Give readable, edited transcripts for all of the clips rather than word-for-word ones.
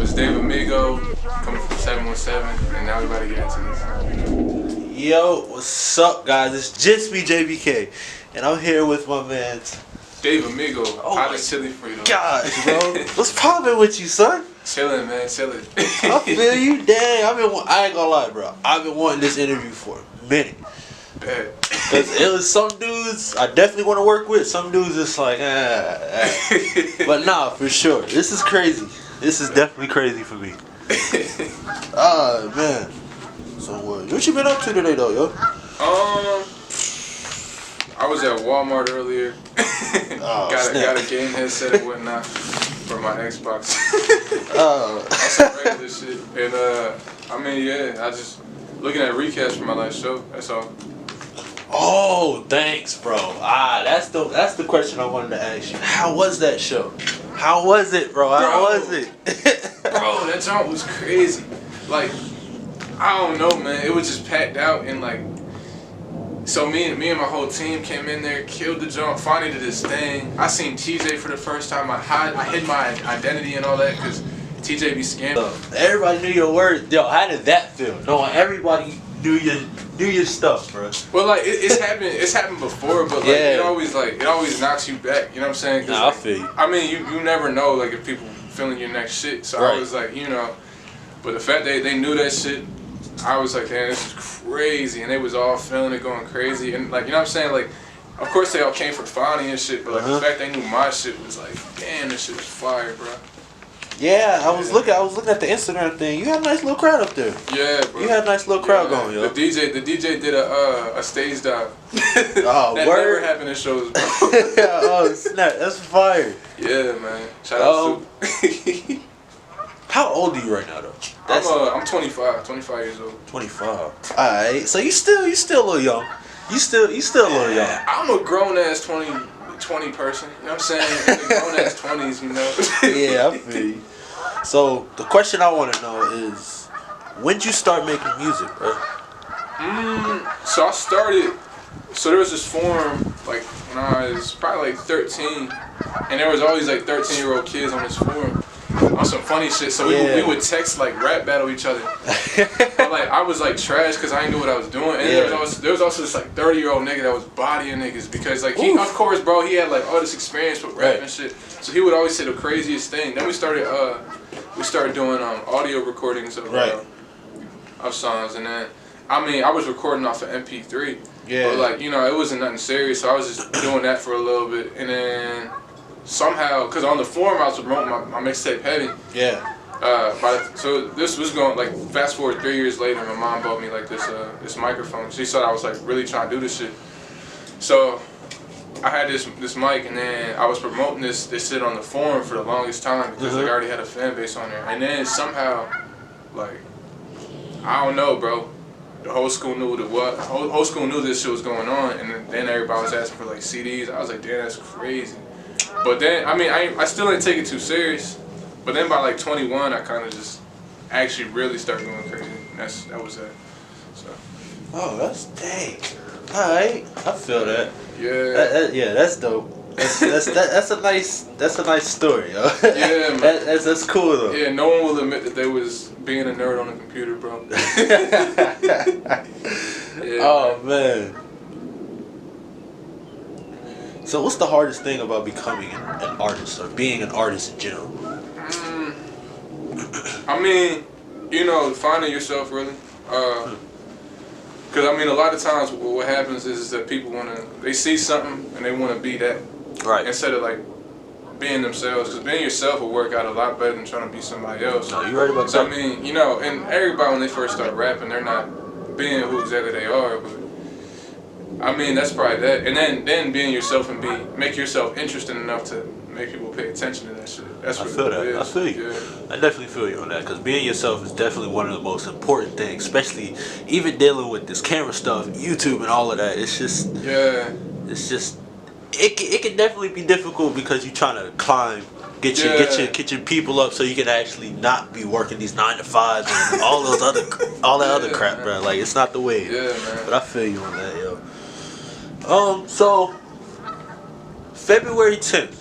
it's Dave Amigo coming from 717, and now we about to get into this. Yo, what's up, guys? It's just me, JBK, and I'm here with my man Dave Amigo. Hot and chilly for you, though. Gosh, bro, what's poppin' with you, son? Chilling, man, chilling. I feel you, dang. I ain't gonna lie, bro. I've been wanting this interview for a minute. Bad. Cause it was some dudes I definitely want to work with. Some dudes it's like, But nah, for sure. This is crazy. This is definitely crazy for me. Man. So what you been up to today, though, yo? I was at Walmart earlier. got a game headset and whatnot for my Xbox. Some regular shit. And I just looking at recaps for my last show. That's all. Oh, thanks, bro. That's the question I wanted to ask you. How was that show? How was it, bro? How was it? Bro, that jump was crazy. Like, I don't know, man. It was just packed out and like. So me and my whole team came in there, killed the jump, finally did this thing. I seen TJ for the first time. I hid my identity and all that because TJ be scamming. Everybody knew your words. Yo, how did that feel? Knowing everybody knew your stuff, bro. Well, like it's happened before, but like it always knocks you back. You know what I'm saying? Nah, like, I feel you. I mean, you never know like if people feeling your next shit. So right. I was like, but the fact they knew that shit, I was like, damn, this is crazy, and they was all feeling it, going crazy, and like, you know what I'm saying? Like, of course they all came for Fonny and shit, but like the fact they knew my shit was like, damn, this shit was fire, bro. Yeah, I was looking at the Instagram thing. You had a nice little crowd up there. Yeah, bro. You had a nice little crowd going, yo. The DJ did a stage dive. Oh, that word? never happened in shows, bro. Oh, snap. That's fire. Yeah, man. Shout out to How old are you right now, though? I'm 25 years old. 25. Alright, so you still a little young. You still a little young. I'm a grown ass 20 person. You know what I'm saying? Grown ass 20s, you know. Yeah, I feel you. So the question I want to know is, when'd you start making music, bro? So I started. So there was this forum like when I was probably like 13, and there was always like 13-year-old kids on this forum. On some funny shit, so we would text like rap battle each other. But like I was like trash because I didn't know what I was doing, and there was also this like 30-year-old nigga that was bodying niggas because like he, of course, bro, he had like all this experience with rap and shit, so he would always say the craziest thing. Then we started doing audio recordings of songs, and then I was recording off of MP3, but like it wasn't nothing serious, so I was just doing that for a little bit, and then. Somehow, because on the forum I was promoting my mixtape Heavy. Yeah. So this was going like fast forward 3 years later. My mom bought me like this microphone. She thought I was like really trying to do this shit. So I had this mic, and then I was promoting this shit on the forum for the longest time because like, I already had a fan base on there. And then somehow, like I don't know, bro. The whole school knew whole school knew this shit was going on, and then everybody was asking for like CDs. I was like, damn, that's crazy. But then, I still didn't take it too serious. But then by like 21, I kind of just actually really started going crazy. That was it. So. Oh, that's dang. All right, I feel that. Yeah. That's dope. That's a nice story, yo. Yeah, man. That's cool though. Yeah, no one will admit that they was being a nerd on a computer, bro. Yeah, oh man. So what's the hardest thing about becoming an artist or being an artist in general? Finding yourself really. Because a lot of times what happens is that people they see something and they want to be that. Right. Instead of like being themselves. Because being yourself will work out a lot better than trying to be somebody else. No, you right about that. So and everybody when they first start rapping, they're not being who exactly they are, but that's probably that. And then being yourself and make yourself interesting enough to make people pay attention to that shit. That's what it is. I feel you. Yeah. I definitely feel you on that because being yourself is definitely one of the most important things, especially even dealing with this camera stuff, YouTube and all of that. It's just it can definitely be difficult because you're trying to climb, get your people up so you can actually not be working these 9 to 5s and all that other crap, bro. Like it's not the way. Yeah, man. But I feel you on that, yo. So February 10th,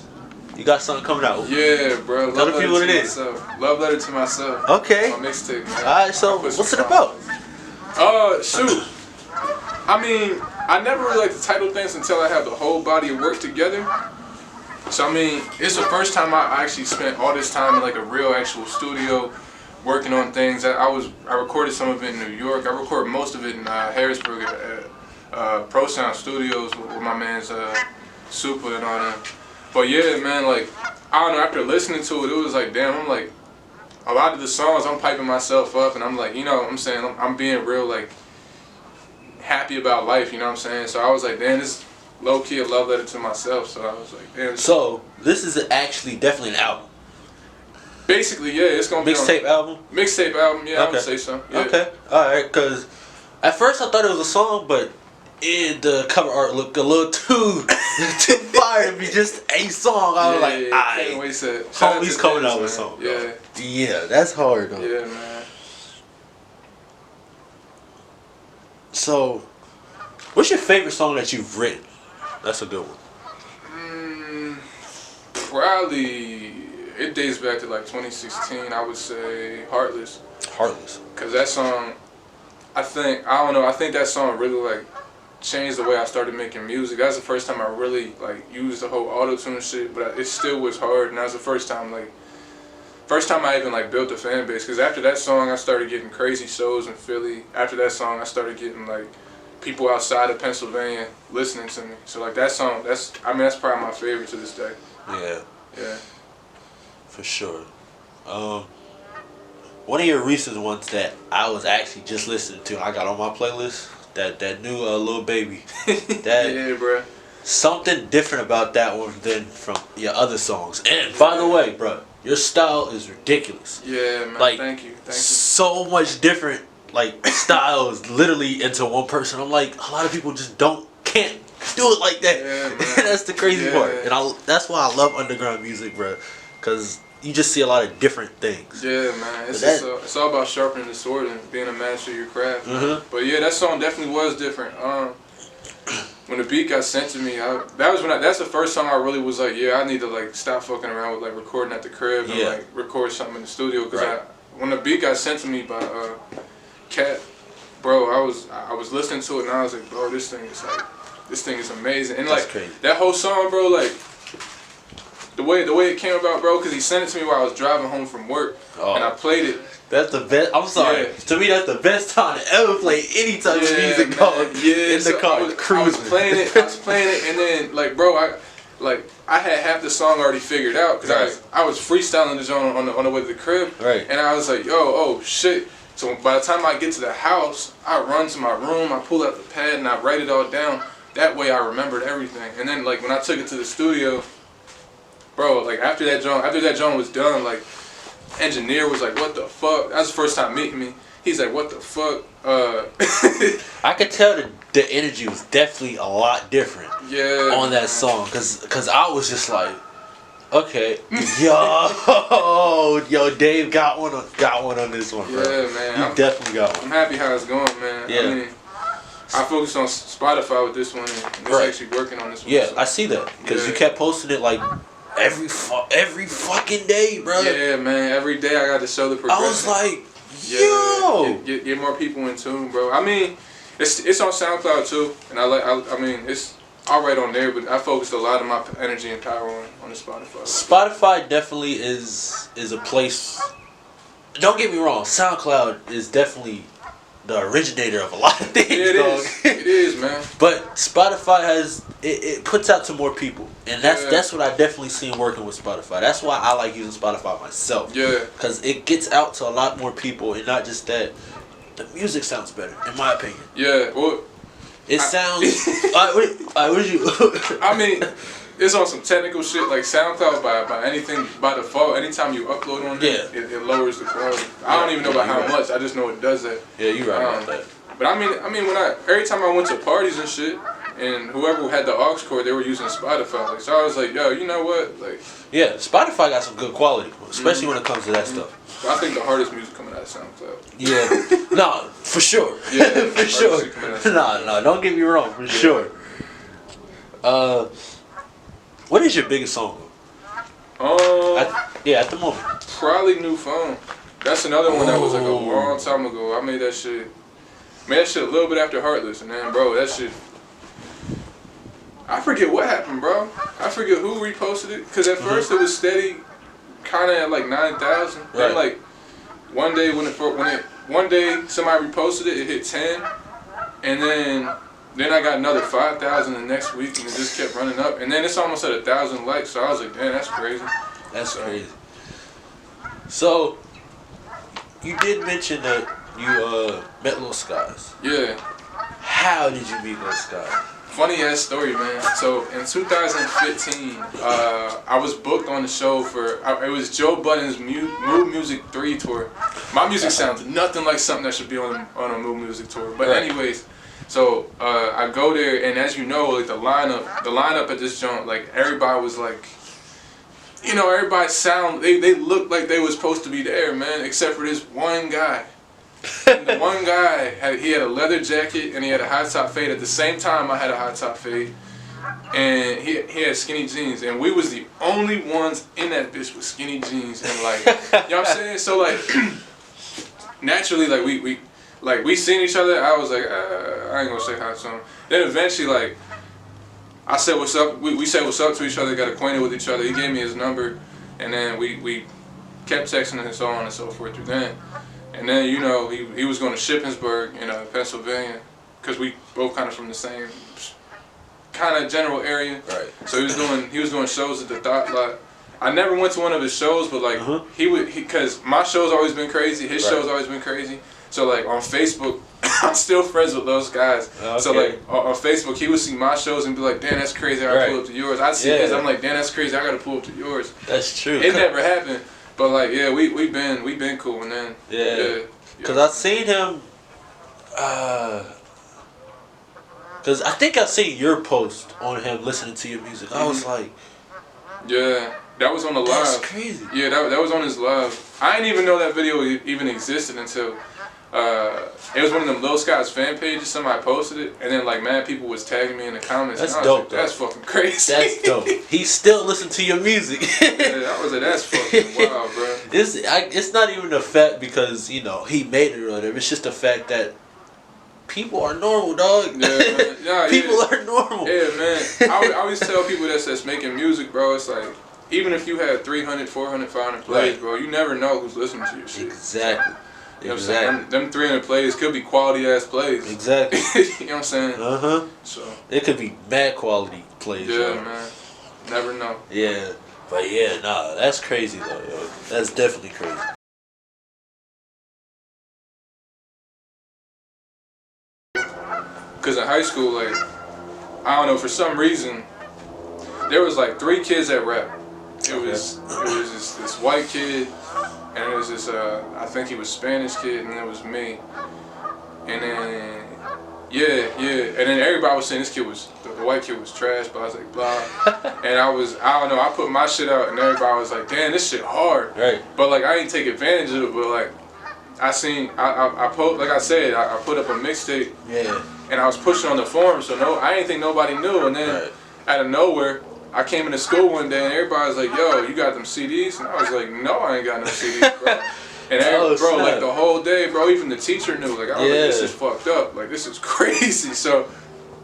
You got something coming out. Yeah, bro. Tell the people what it is. Love letter to myself. Okay. My mixtape, man. Alright, so what's it about? Shoot. I mean, I never really like to title things until I have the whole body of work together. So I mean, it's the first time I actually spent all this time in like a real actual studio working on things. I recorded some of it in New York. I recorded most of it in Harrisburg at Pro Sound Studios with my man's Super and all that. But yeah, man, like I don't know. After listening to it, it was like, damn. I'm like, a lot of the songs I'm piping myself up, and I'm like, you know what I'm saying, I'm being real like happy about life. You know what I'm saying? So I was like, damn, this. Low key a love letter to myself, so I was like, damn. So this is actually definitely an album. Basically, yeah, it's gonna be mixtape album. Mixtape album, yeah, Okay. I would say so. Yeah. Okay, all right. Cause at first I thought it was a song, but the cover art looked a little too fire to be just a song. I was like, can't wait to homie's coming out with something. Yeah, yeah, that's hard though. Yeah, man. So, what's your favorite song that you've written? That's a good one. Probably it dates back to like 2016. I would say Heartless. Heartless. Cause that song, I think that song really like changed the way I started making music. That was the first time I really like used the whole auto-tune shit, but it still was hard. And that was the first time I even like built a fan base. Cause after that song, I started getting crazy shows in Philly. After that song, I started getting like people outside of Pennsylvania listening to me. So like that song, that's probably my favorite to this day. Yeah. Yeah. For sure. One of your recent ones that I was actually just listening to, I got on my playlist, that new Lil Baby. That yeah, bro. Something different about that one than from your other songs. And by the way, bro, your style is ridiculous. Yeah, man. Like, thank you. So much different like styles literally into one person. I'm like, a lot of people just can't do it like that. Yeah, man. That's the crazy part. And that's why I love underground music, bro. Cause you just see a lot of different things. Yeah, man. It's all about sharpening the sword and being a master of your craft. Mm-hmm. But yeah, that song definitely was different. When the beat got sent to me, that's the first song I really was like, yeah, I need to like stop fucking around with like recording at the crib and like record something in the studio. Cause when the beat got sent to me by Cat, bro, I was listening to it and I was like, bro, this thing is amazing. And like that whole song, bro, like the way it came about, bro, because he sent it to me while I was driving home from work and I played it. That's the best. I'm sorry. Yeah. To me, that's the best time to ever play any type of music. In the car, cruising. I was playing it, and then like, bro, I had half the song already figured out because I was freestyling the joint on the way to the crib, and I was like, oh shit. So by the time I get to the house, I run to my room, I pull out the pad, and I write it all down. That way, I remembered everything. And then like when I took it to the studio, bro, like after that joint was done, like. Engineer was like, what the fuck? That was the first time meeting me. He's like, what the fuck? I could tell the energy was definitely a lot different on that song. Cause I was just like, okay, yo, Dave got one on this one, bro. Yeah, man. You definitely got one. I'm happy how it's going, man. Yeah. I mean, I focused on Spotify with this one, and it's actually working on this one. Yeah, so. I see that. Cause you kept posting it like every fucking day, bro. Yeah, man. Every day I got to show the progression. I was like, yo, get more people in tune, bro. I mean, it's on SoundCloud too, and I mean, it's all right on there, but I focused a lot of my energy and power on the Spotify. Spotify definitely is a place. Don't get me wrong, SoundCloud is definitely the originator of a lot of things. It is, man. But Spotify has it puts out to more people, and that's what I definitely seen working with Spotify. That's why I like using Spotify myself. Yeah, because it gets out to a lot more people, and not just that. The music sounds better, in my opinion. Yeah, well, it sounds. What did you? I mean, it's on some technical shit like SoundCloud by default. Anytime you upload on it, it lowers the quality. I don't even know about how much. I just know it does that. Yeah, you're right about that. But I mean, every time I went to parties and shit, and whoever had the aux cord, they were using Spotify. Like, so I was like, yo, you know what? Like, yeah, Spotify got some good quality, especially when it comes to that stuff. I think the hardest music coming out of SoundCloud. Yeah, no, for sure. Yeah, for sure. No, don't get me wrong, for sure. What is your biggest song? At the moment. Probably new phone. That's another one that was like a long time ago. I made that shit. Made that shit a little bit after Heartless, and then bro, that shit. I forget what happened, bro. I forget who reposted it. Cause at first it was steady, kind of at like 9,000. Right. Then like one day one day somebody reposted it, it hit 10, and then I got another 5,000 the next week, and it just kept running up. And then it's almost at 1,000 likes. So I was like, damn, that's crazy. That's crazy. So you did mention that you met Lil Skies. Yeah. How did you meet Lil Skies? Funny ass story, man. So in 2015, I was booked on the show for it was Joe Budden's Mood Music 3 tour. My music sounds nothing like something that should be on a Mood Music tour. But anyways, so I go there, and as you know, like the lineup at this joint, like everybody was like, you know, everybody they looked like they was supposed to be there, man, except for this one guy. And the one guy he had a leather jacket and he had a high top fade. At the same time, I had a high top fade, and he had skinny jeans, and we was the only ones in that bitch with skinny jeans, and like, you know what I'm saying? So like, naturally, like we seen each other. I was like, I ain't gonna say hi to him. Then eventually, like, I said what's up. We said what's up to each other. Got acquainted with each other. He gave me his number, and then we kept texting and so on and so forth through then. And then, you know, he was going to Shippensburg in Pennsylvania, because we both kind of from the same kind of general area. Right. So he was doing shows at the Thought Lot. I never went to one of his shows, but like because my show's always been crazy. His show's always been crazy. So like on Facebook, I'm still friends with those guys. Okay. So like on Facebook, he would see my shows and be like, "Damn, that's crazy. I gotta pull up to yours." I'd see his. I'm like, "Damn, that's crazy. I gotta pull up to yours." That's true. It never happened. But like, yeah, we been cool, and then cause I seen him, cause I think I seen your post on him listening to your music. I was like, yeah, that was on the live. That's crazy. Yeah, that was on his live. I didn't even know that video even existed until it was one of them Lil Skies fan pages. Somebody posted it, and then like mad people was tagging me in the comments. That's dope. Like, that's fucking crazy. That's dope. He still listen to your music. Yeah, I was like, that's fucking wild, bro. It's not even the fact because you know he made it or whatever. It's just the fact that people are normal, dog. Yeah, people are normal. Yeah, man. I always tell people that's making music, bro. It's like even if you had 300, 400, 500 plays, bro, you never know who's listening to your shit. Exactly. You know what I'm saying? Them 300 plays could be quality ass plays. Exactly. You know what I'm saying? So it could be mad quality plays. Yeah, man. Never know. Yeah, but yeah, nah, that's crazy though. Yo. That's definitely crazy. Cause in high school, like, I don't know, for some reason, there was like 3 kids that rap. It was this white kid. And it was this, I think he was Spanish kid, and it was me. And then, and then everybody was saying this kid was, the white kid was trash, but I was like, blah. And I don't know, I put my shit out, and everybody was like, damn, this shit hard. Right. But like, I didn't take advantage of it, but like, I put up a mixtape. Yeah. And I was pushing on the forum, so I didn't think nobody knew. And then, out of nowhere, I came into school one day and everybody was like, "Yo, you got them CDs?" And I was like, "No, I ain't got no CDs, bro." And bro, like the whole day, bro, even the teacher knew. Like, I was like, "This is fucked up. Like, this is crazy." So,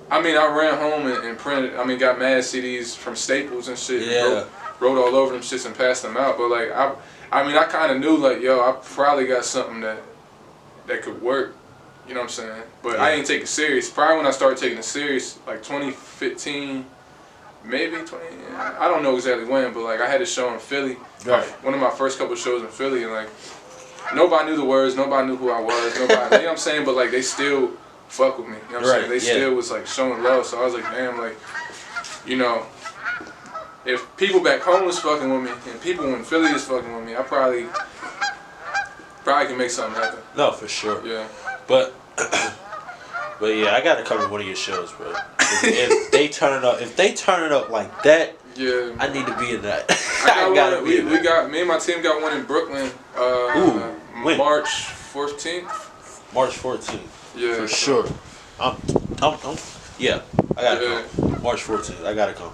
I mean, I ran home and printed. I mean, got mad CDs from Staples and shit. Yeah. Wrote all over them shits and passed them out. But like, I kind of knew like, yo, I probably got something that could work. You know what I'm saying? But I didn't take it serious. Probably when I started taking it serious, like 2015. Maybe 20. I don't know exactly when, but like I had a show in Philly. Right. One of my first couple shows in Philly, and like nobody knew the words, nobody knew who I was, nobody. You know what I'm saying? But like they still fuck with me. You know what I'm saying? They still was like showing love. So I was like, damn, like, you know, if people back home was fucking with me and people in Philly is fucking with me, I probably can make something happen. No, for sure. Yeah. But yeah, I gotta come to one of your shows, bro. If they turn it up like that, yeah, I need to be in that. Me and my team got one in Brooklyn. March 14th. March 14th. Yeah, for sure. I'm Yeah, I gotta come. March 14th, I gotta come.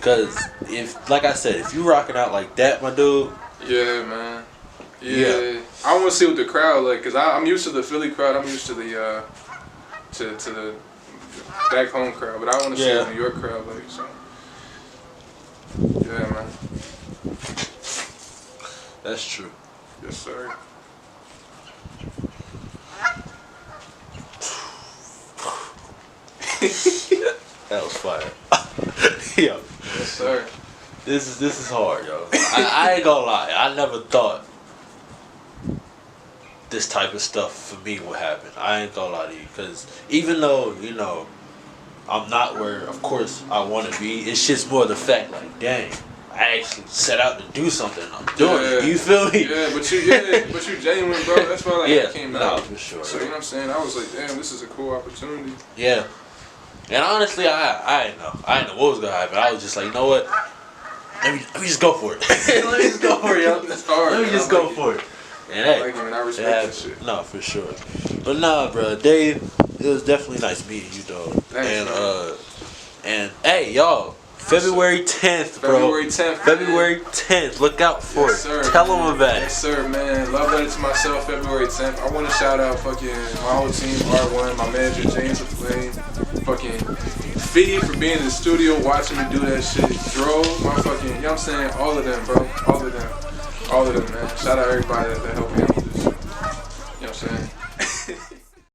Cause if, like I said, if you rocking out like that, my dude. Yeah, man. Yeah. I want to see what the crowd like, cause I'm used to the Philly crowd. I'm used to the to the back home crowd, but I want to see the New York crowd like. So. Yeah, man. That's true. Yes, sir. That was fire. Yo. Yes, sir. This is hard, yo. I ain't gonna lie. I never thought this type of stuff for me would happen. I ain't gonna lie to you, cause even though I'm not where, of course, I want to be. It's just more the fact, like, dang, I actually set out to do something. I'm doing it. You feel me? Yeah, but you genuine, bro. That's why I came out. For sure. So you know what I'm saying? I was like, damn, this is a cool opportunity. Yeah. And honestly, I didn't know. I didn't know what was gonna happen. I was just like, you know what? Let me just go for it. Let me just go for it, yo. It's hard. Let me just go for it. And hey, I respect this shit. No, for sure. But nah, bro, Dave, it was definitely nice meeting you, dog. Thanks, and hey, y'all, February 10th, bro. February 10th. Look out for it. Sir, Tell them about it. Yes, sir, man. Love letter to myself, February 10th. I want to shout out fucking my whole team, R1, my manager, James the Flame, fucking Fee for being in the studio, watching me do that shit. Dro, my fucking, you know what I'm saying? All of them, bro. All of them, man. Shout out everybody that helped me out with this. You know what I'm saying?